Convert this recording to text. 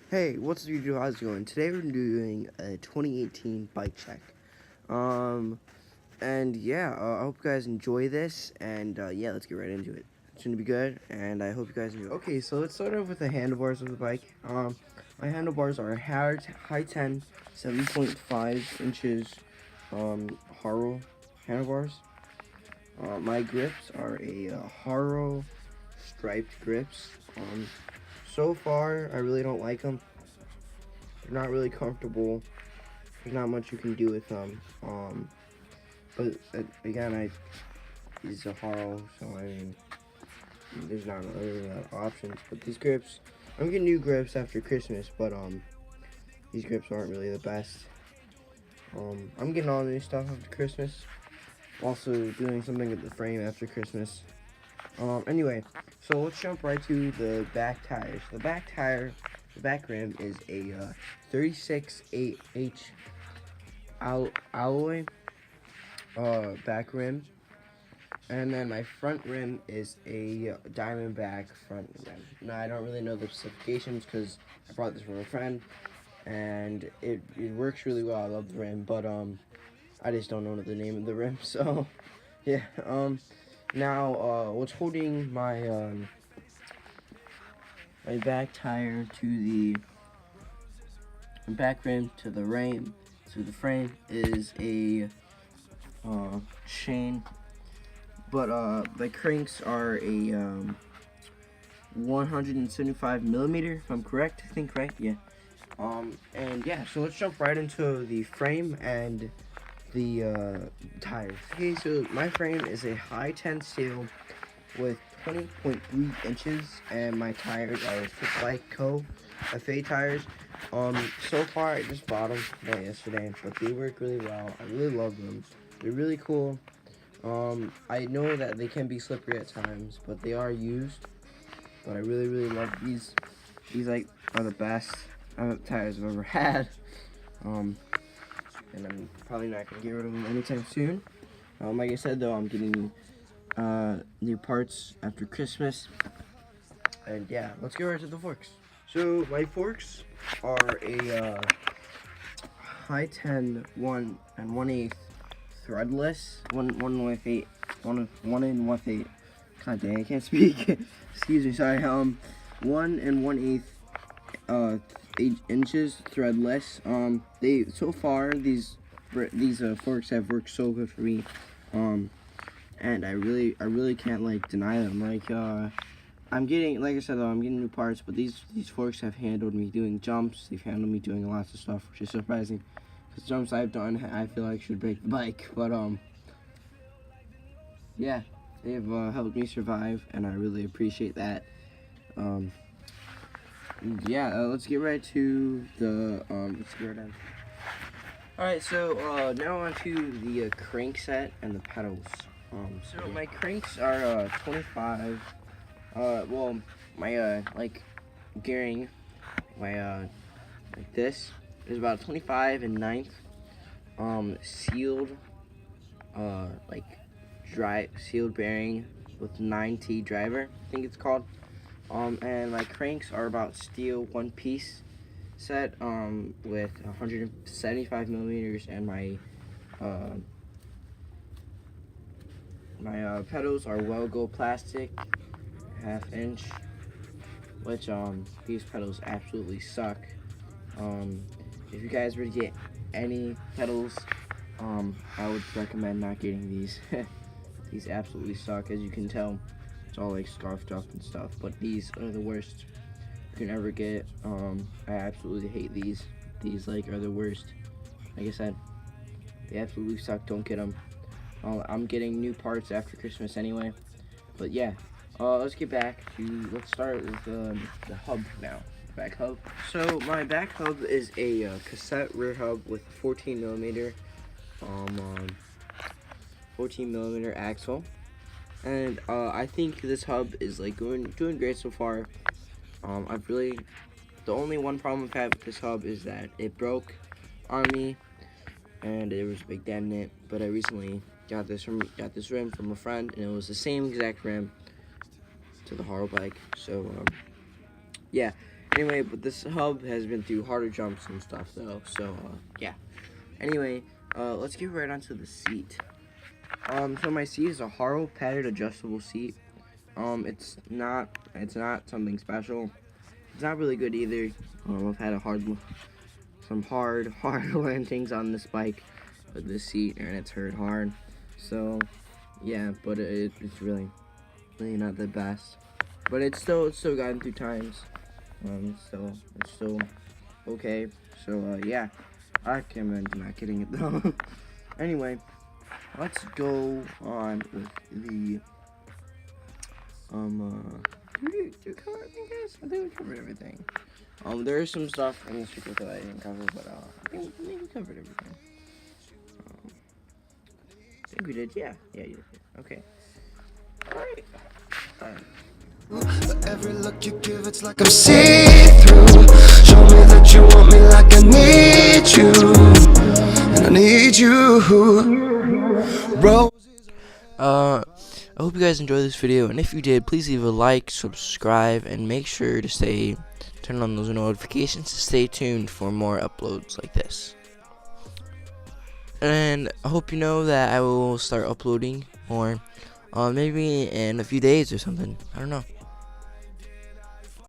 Hey, what's up YouTube? How's it going? Today we're doing a 2018 bike check. Um, and yeah, I hope you guys enjoy this, and yeah, let's get right into it. It's gonna be good, and I hope you guys enjoy. Okay, so let's start off with the handlebars of the bike. My handlebars are high 10, 7.5 inches, Haro handlebars. My grips are a Haro striped grips. So far, I really don't like them. They're not really comfortable. There's not much you can do with them. But again, I use a Haro, so I mean, there's not really a lot of options. But these grips, I'm getting new grips after Christmas, but these grips aren't really the best. I'm getting all the new stuff after Christmas. Also doing something with the frame after Christmas. Anyway, so let's jump right to the back tires. The back rim is a 36/8H alloy back rim, and then my front rim is a Diamondback front rim. Now I don't really know the specifications because I brought this from a friend, and it works really well. I love the rim, but I just don't know the name of the rim. So yeah. Now what's holding my my back tire to the back rim to the frame is a chain, but the cranks are a 175 millimeter, if I'm correct. I think right, yeah. And yeah, so let's jump right into the frame and the tires. Okay, so my frame is a high 10 steel with 20.3 inches, and my tires are Geico FA tires. So far I just bought them yesterday, but they work really well. I really love them. They're really cool. I know that they can be slippery at times, but they are used. But I really love these. These like are the best tires I've ever had. And I'm probably not gonna get rid of them anytime soon. Like I said though, I'm getting new parts after Christmas. And yeah, let's get right to the forks. So my forks are a high 10 1 1/8 threadless, one with eight, one and 1/8. God dang, I can't speak. Excuse me, sorry. 1 1/8 8 inches threadless. They so far these forks have worked so good for me. And I really can't like deny them. Like I'm getting, like I said though, I'm getting new parts, but these forks have handled me doing jumps. They've handled me doing lots of stuff, which is surprising. Because jumps I've done, I feel like should break the bike. But yeah, they've helped me survive, and I really appreciate that. Yeah, let's get right to the let's get right down. All right, so now on to the crank set and the pedals. So my cranks are 25. Well, my like gearing, my like this is about 25 and 9th. Sealed, like sealed bearing with 9T driver, I think it's called. And my cranks are about steel one piece set, with 175 millimeters, and my pedals are Wellgo plastic, 1/2 inch, which these pedals absolutely suck. If you guys were to get any pedals, I would recommend not getting these. These absolutely suck, as you can tell. It's all like scarfed up and stuff, but these are the worst you can ever get. I absolutely hate these. These like are the worst. Like I said, they absolutely suck. Don't get them. I'm getting new parts after Christmas anyway. But yeah, let's get back to, let's start with the hub now. Back hub. So my back hub is a cassette rear hub with 14 millimeter 14 millimeter axle, and I think this hub is like doing great so far. The only one problem I've had with this hub is that it broke on me, and there was a big dent in it. But I recently got this rim from a friend, and it was the same exact rim to the Haro bike. So yeah, Anyway, but this hub has been through harder jumps and stuff though, so yeah. Anyway, let's get right onto the seat. So my seat is a Haro padded adjustable seat. It's not something special. It's not really good either. I've had some hard landings on this bike with this seat, and it's hurt hard. So yeah, but it's really not the best. But it's still gotten through times. It's still okay. So yeah, I recommend not getting it though. Anyway, let's go on with the did we cover everything, guys? I think we covered everything. There is some stuff in this video that I didn't cover, but I think we covered everything. I think we did. Yeah, you did. Okay. Alright. Every look you give, it's like I'm see-through. Show me that you want me like I need you, and I need you. I hope you guys enjoyed this video, and if you did, please leave a like, subscribe, and make sure to turn on those notifications to stay tuned for more uploads like this. And I hope you know that I will start uploading more, maybe in a few days or something. I don't know.